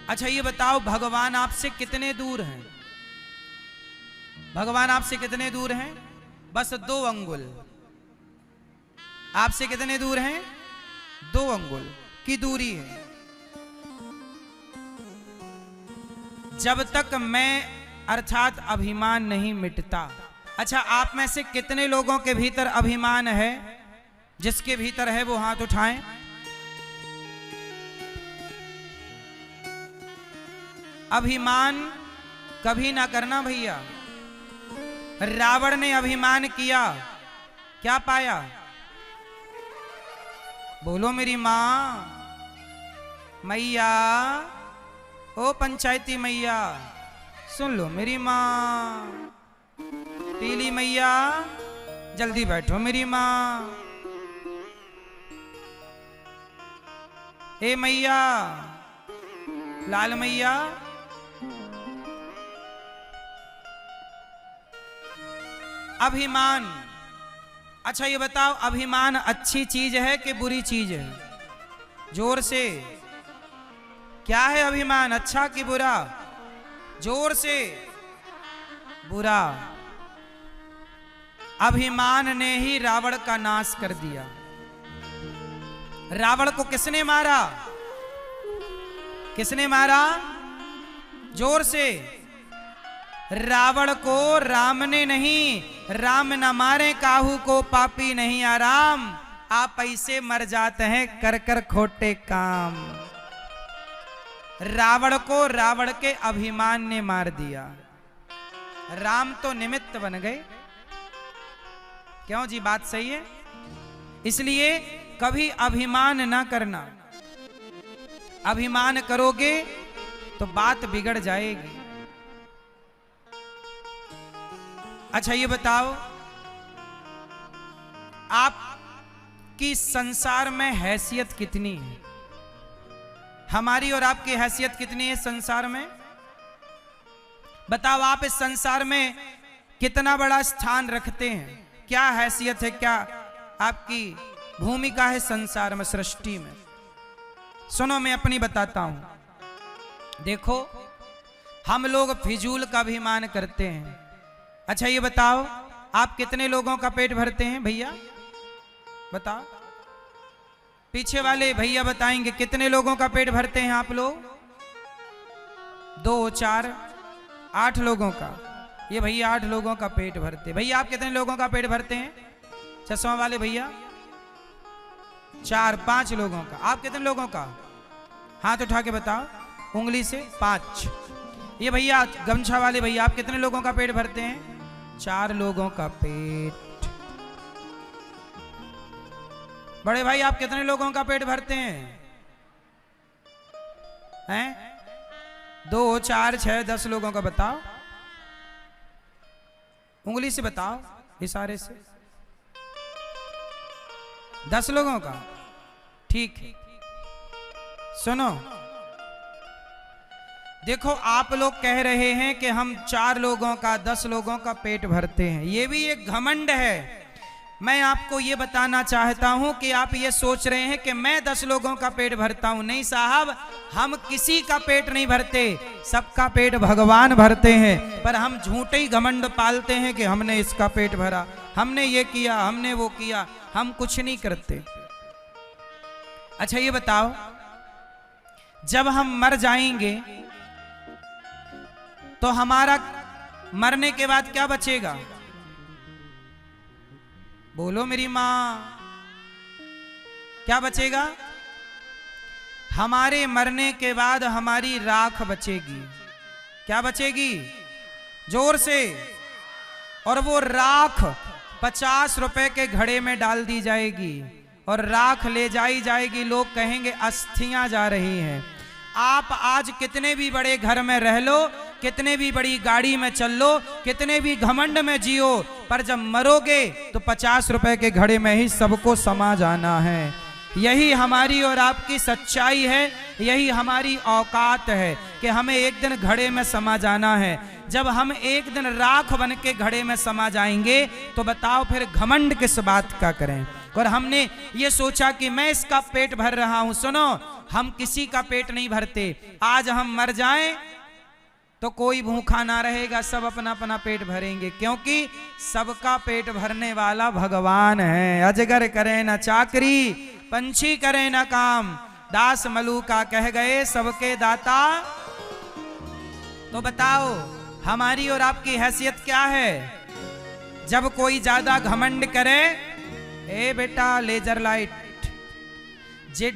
अच्छा ये बताओ, भगवान आपसे कितने दूर हैं? भगवान आपसे कितने दूर हैं? बस 2 अंगुल। आपसे कितने दूर हैं? 2 अंगुल की दूरी है। जब तक मैं अर्थात अभिमान नहीं मिटता। अच्छा, आप में से कितने लोगों के भीतर अभिमान है? जिसके भीतर है वो हाथ उठाएं। अभिमान कभी ना करना भैया। रावण ने अभिमान किया, क्या पाया? बोलो मेरी मां, मैया, ओ पंचायती मैया, सुन लो मेरी मां। पीली मैया, जल्दी बैठो मेरी मां। ए मैया, लाल मैया, अभिमान। अच्छा ये बताओ, अभिमान अच्छी चीज है कि बुरी चीज है? जोर से, क्या है अभिमान, अच्छा कि बुरा? जोर से, बुरा। अभिमान ने ही रावण का नाश कर दिया। रावण को किसने मारा? किसने मारा? जोर से। रावण को राम ने नहीं, राम न मारे काहू को पापी नहीं आराम। आप ऐसे मर जाते हैं कर कर खोटे काम। रावण को रावण के अभिमान ने मार दिया। राम तो निमित्त बन गए। क्यों जी, बात सही है? इसलिए कभी अभिमान ना करना। अभिमान करोगे तो बात बिगड़ जाएगी। अच्छा ये बताओ, आपकी संसार में हैसियत कितनी है? हमारी और आपकी हैसियत कितनी है संसार में? बताओ, आप इस संसार में कितना बड़ा स्थान रखते हैं? क्या हैसियत है, क्या आपकी भूमिका है संसार में, सृष्टि में? सुनो, मैं अपनी बताता हूं। देखो, हम लोग फिजूल का अभिमान करते हैं। अच्छा ये बताओ, आप कितने लोगों का पेट भरते हैं भैया? बताओ, पीछे वाले भैया बताएंगे कितने लोगों का पेट भरते हैं आप लोग? 2, 4, 8 लोगों का। ये भैया 8 लोगों का पेट भरते। भैया आप कितने लोगों का पेट भरते हैं? चश्मा वाले भैया 4, 5 लोगों का। आप कितने लोगों का? हाथ उठा के बताओ उंगली से। 5। ये भैया गमछा वाले भैया, आप कितने लोगों का पेट भरते हैं? 4 लोगों का पेट। बड़े भाई आप कितने लोगों का पेट भरते हैं? हैं? 2, 4, 6, 10 लोगों का। बताओ उंगली से, बताओ इशारे से। 10 लोगों का, ठीक है। सुनो, देखो आप लोग कह रहे हैं कि हम 4 लोगों का, 10 लोगों का पेट भरते हैं। ये भी एक घमंड है। मैं आपको ये बताना चाहता हूं कि आप ये सोच रहे हैं कि मैं 10 लोगों का पेट भरता हूं। नहीं साहब, हम किसी का पेट नहीं भरते, सबका पेट भगवान भरते हैं। पर हम झूठे ही घमंड पालते हैं कि हमने इसका पेट भरा, हमने ये किया, हमने वो किया। हम कुछ नहीं करते। अच्छा ये बताओ, जब हम मर जाएंगे तो हमारा मरने के बाद क्या बचेगा? बोलो मेरी मां, क्या बचेगा? हमारे मरने के बाद हमारी राख बचेगी। क्या बचेगी? जोर से। और वो राख 50 रुपए के घड़े में डाल दी जाएगी और राख ले जाई जाएगी। लोग कहेंगे अस्थियां जा रही हैं। आप आज कितने भी बड़े घर में रह लो, कितने भी बड़ी गाड़ी में चल लो, कितने भी घमंड में जियो, पर जब मरोगे तो 50 रुपए के घड़े में ही सबको समा जाना है। यही हमारी और आपकी सच्चाई है, यही हमारी औकात है कि हमें एक दिन घड़े में समा जाना है। जब हम एक दिन राख बन के घड़े में समा जाएंगे तो बताओ फिर घमंड किस बात का करें? और हमने ये सोचा कि मैं इसका पेट भर रहा हूं। सुनो, हम किसी का पेट नहीं भरते। आज हम मर जाएं तो कोई भूखा ना रहेगा, सब अपना अपना पेट भरेंगे, क्योंकि सबका पेट भरने वाला भगवान है। अजगर करे न चाकरी, पंछी करे न काम, दास मलूका कह गए सबके दाता। तो बताओ हमारी और आपकी हैसियत क्या है? जब कोई ज्यादा घमंड करे, ए बेटा लेजर लाइट,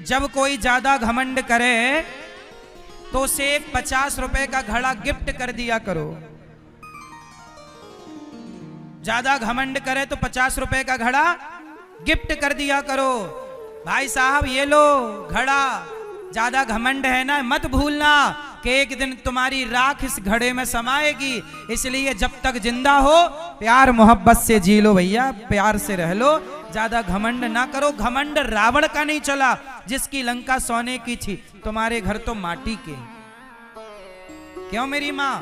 जब कोई ज्यादा घमंड करे तो उसे एक 50 रुपए का घड़ा गिफ्ट कर दिया करो। ज्यादा घमंड करे तो 50 रुपए का घड़ा गिफ्ट कर दिया करो। भाई साहब ये लो घड़ा, ज्यादा घमंड है ना, मत भूलना कि एक दिन तुम्हारी राख इस घड़े में समाएगी। इसलिए जब तक जिंदा हो प्यार मोहब्बत से जी लो भैया, प्यार से रह लो, ज्यादा घमंड ना करो। घमंड रावण का नहीं चला, जिसकी लंका सोने की थी, तुम्हारे घर तो माटी के। क्यों मेरी माँ?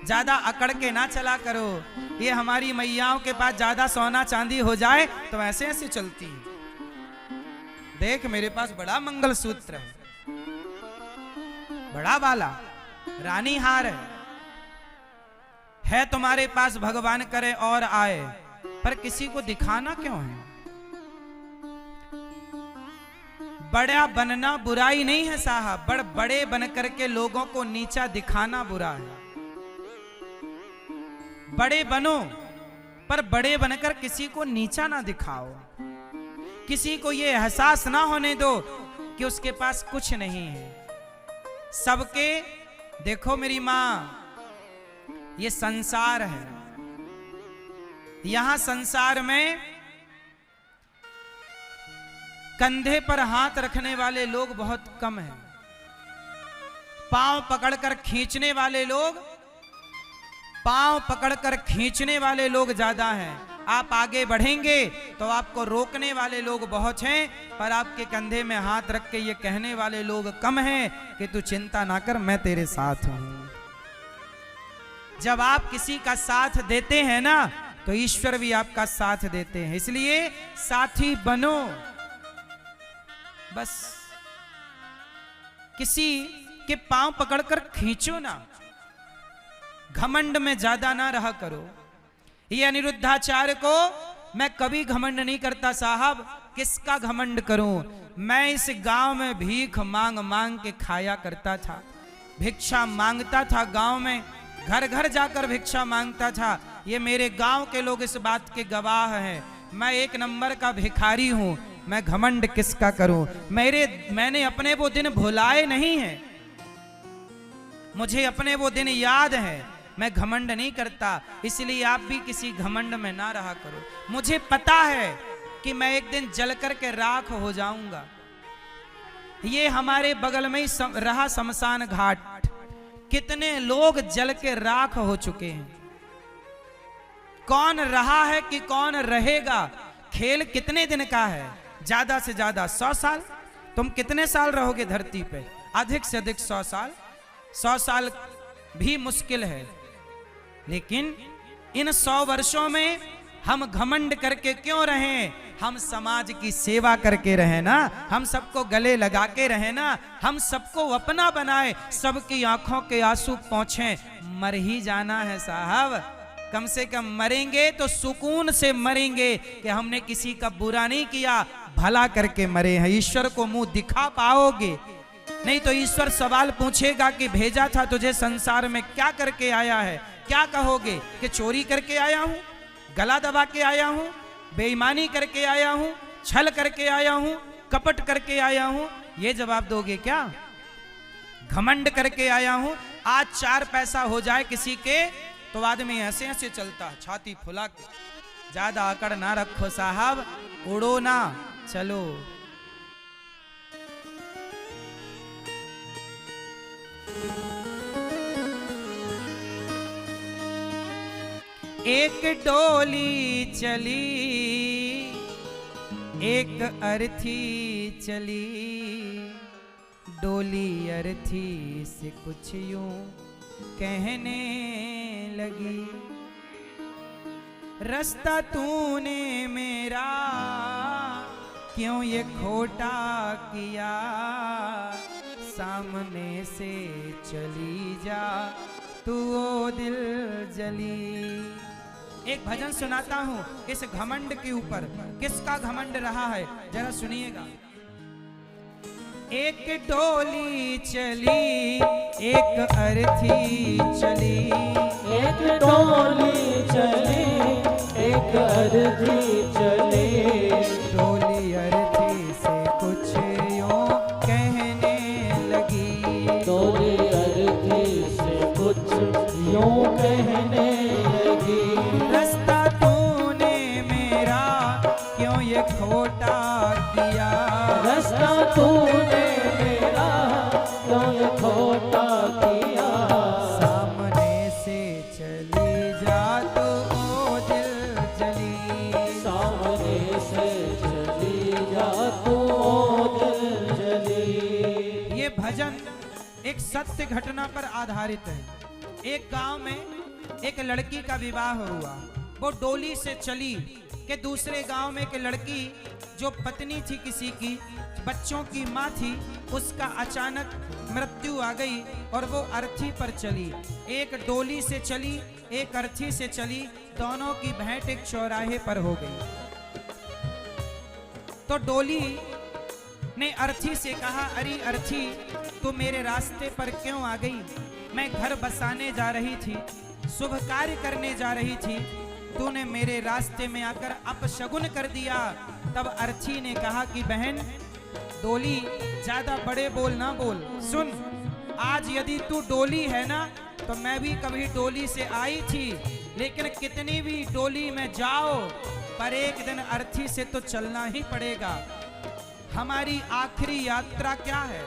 ज्यादा अकड़ के ना चला करो। ये हमारी मैयाओं के पास ज्यादा सोना चांदी हो जाए तो ऐसे ऐसे चलती है। देख मेरे पास बड़ा मंगलसूत्र है, बड़ा वाला रानी हार है तुम्हारे पास, भगवान करे और आए, पर किसी को दिखाना क्यों है? बड़ा बनना बुराई नहीं है साहब, बड़े बन करके लोगों को नीचा दिखाना बुरा है। बड़े बनो पर बड़े बनकर किसी को नीचा ना दिखाओ। किसी को ये एहसास ना होने दो कि उसके पास कुछ नहीं है। सबके देखो मेरी मां, ये संसार है, यहां संसार में कंधे पर हाथ रखने वाले लोग बहुत कम हैं। पांव पकड़कर खींचने वाले लोग, पांव पकड़कर खींचने वाले लोग ज्यादा हैं। आप आगे बढ़ेंगे तो आपको रोकने वाले लोग बहुत हैं, पर आपके कंधे में हाथ रख के ये कहने वाले लोग कम हैं कि तू चिंता ना कर, मैं तेरे साथ हूं। जब आप किसी का साथ देते हैं ना तो ईश्वर भी आपका साथ देते हैं। इसलिए साथी बनो, बस किसी के पांव पकड़कर खींचो ना, घमंड में ज्यादा ना रहा करो। ये अनिरुद्धाचार्य को मैं कभी घमंड नहीं करता साहब, किसका घमंड करूं? मैं इस गांव में भीख मांग मांग के खाया करता था, भिक्षा मांगता था गांव में, घर घर जाकर भिक्षा मांगता था। ये मेरे गांव के लोग इस बात के गवाह हैं। मैं एक नंबर का भिखारी हूं, मैं घमंड किसका करूं? मैंने अपने वो दिन भुलाए नहीं हैं, मुझे अपने वो दिन याद है। मैं घमंड नहीं करता, इसलिए आप भी किसी घमंड में ना रहा करो। मुझे पता है कि मैं एक दिन जल कर के राख हो जाऊंगा। ये हमारे बगल में ही रहा शमशान घाट, कितने लोग जल के राख हो चुके हैं। कौन रहा है कि कौन रहेगा? खेल कितने दिन का है? ज्यादा से ज्यादा 100 साल। तुम कितने साल रहोगे धरती पे? अधिक से अधिक 100 साल। 100 साल भी मुश्किल है, लेकिन इन 100 वर्षों में हम घमंड करके क्यों रहें? हम समाज की सेवा करके रहें ना, हम सबको गले लगा के रहें ना, हम सबको अपना बनाए, सबकी आंखों के आंसू पहुंचे। मर ही जाना है साहब, कम से कम मरेंगे तो सुकून से मरेंगे कि हमने किसी का बुरा नहीं किया, भला करके मरे हैं। ईश्वर को मुंह दिखा पाओगे? नहीं तो ईश्वर सवाल पूछेगा कि भेजा था तुझे संसार में, क्या करके आया है? क्या कहोगे कि चोरी करके आया हूं, गला दबा के आया हूं, बेईमानी करके आया हूं, छल करके आया हूं, कपट करके आया हूं? ये जवाब दोगे क्या? घमंड करके आया हूं। आज 4 पैसा हो जाए किसी के तो आदमी ऐसे ऐसे चलता, छाती फुला के। ज्यादा अकड़ ना रखो साहब, उड़ो ना, चलो। एक डोली चली, एक अर्थी चली, डोली अर्थी से कुछ यूं कहने लगी, रास्ता तूने मेरा क्यों ये खोटा किया, सामने से चली जा तू ओ दिल जली। एक भजन सुनाता हूं इस घमंड के ऊपर, किसका घमंड रहा है जरा सुनिएगा। एक डोली चली एक अर्थी चली, एक डोली चली एक अर्थी चली, डोली अर्थी से कुछ यूं कहने लगी, डोली अर्थी से कुछ यूं कहने लगी, रास्ता तूने मेरा क्यों ये खोटा किया, रास्ता तूने मेरा क्यों ये खोटा किया, सामने से चली जा तू ओ दिल जली, सामने से चली जा तू ओ दिल जली। ये भजन एक सत्य घटना पर आधारित है। एक गांव में एक लड़की का विवाह हुआ, वो डोली से चली कि दूसरे गांव में एक लड़की जो पत्नी थी किसी की, बच्चों की माँ थी, उसका अचानक मृत्यु आ गई और वो अर्थी पर चली। एक डोली से चली एक अर्थी से चली, दोनों की भेंट एक चौराहे पर हो गई। तो डोली ने अर्थी से कहा, अरे अर्थी तू मेरे रास्ते पर क्यों आ गई, मैं घर बसाने जा रही थी, शुभ कार्य करने जा रही थी, तूने मेरे रास्ते में आकर अपशगुन कर दिया। तब अर्थी ने कहा कि बहन डोली ज्यादा बड़े बोल ना बोल, सुन आज यदि तू डोली है ना तो मैं भी कभी डोली से आई थी, लेकिन कितनी भी डोली में जाओ पर एक दिन अर्थी से तो चलना ही पड़ेगा। हमारी आखिरी यात्रा क्या है,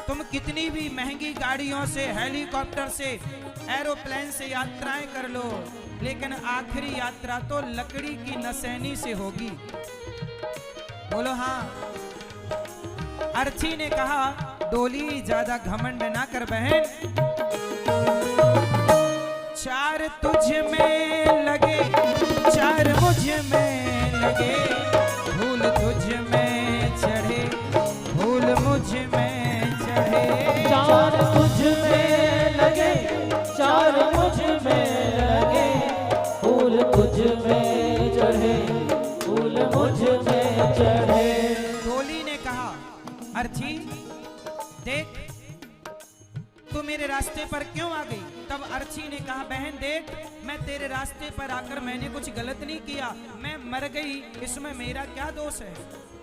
तुम कितनी भी महंगी गाड़ियों से, हेलीकॉप्टर से, एरोप्लेन से यात्राएं कर लो, लेकिन आखिरी यात्रा तो लकड़ी की नसैनी से होगी। बोलो हाँ। अर्थी ने कहा डोली ज्यादा घमंड ना कर बहन, चार तुझ में लगे चार मुझ में लगे, फूल तुझ में चढ़े फूल मुझ में चढ़े, चार तुझ में लगे चार मुझ में लगे, फूल तुझ में चढ़े फूल मुझ में चढ़े। डोली ने कहा अर्थी देख तू मेरे रास्ते पर क्यों आ गई। तब अर्थी ने कहा बहन देख मैं तेरे रास्ते पर आकर मैंने कुछ गलत नहीं किया, मैं मर गई, इसमें मेरा क्या दोष है।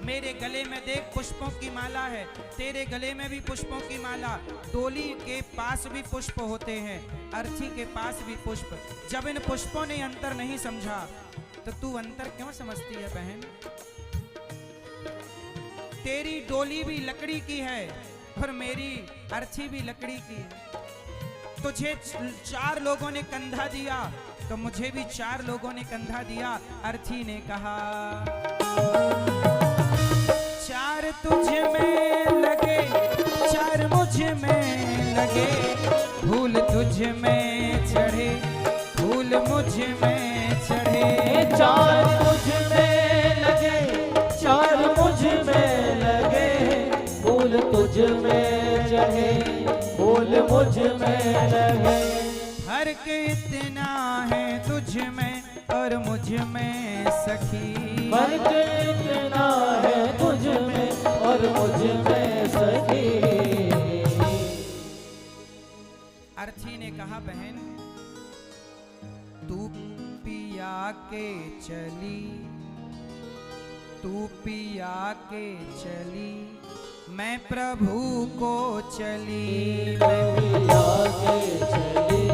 मेरे गले में देख पुष्पों की माला है, तेरे गले में भी पुष्पों की माला, डोली के पास भी पुष्प होते हैं, अर्थी के पास भी पुष्प। जब इन पुष्पों ने अंतर नहीं समझा तो तू अंतर क्यों समझती है बहन। तेरी डोली भी लकड़ी की है और मेरी अर्थी भी लकड़ी की है। तुझे चार लोगों ने कंधा दिया तो मुझे भी चार लोगों ने कंधा दिया। अर्थी ने कहा चार तुझ में लगे चार मुझ में लगे, फूल तुझ में चढ़े फूल मुझ में चढ़े, चार तुझ में लगे चार मुझ में लगे, फूल तुझ में चढ़े फूल मुझ में लगे। फर्क इतना है तुझ में और मुझ में सखी, फर्क इतना है तुझ में और मुझ में सखी। अर्थी ने कहा बहन तू पिया के चली, तू पिया के चली, मैं प्रभु को चली, मैं पिया के चली,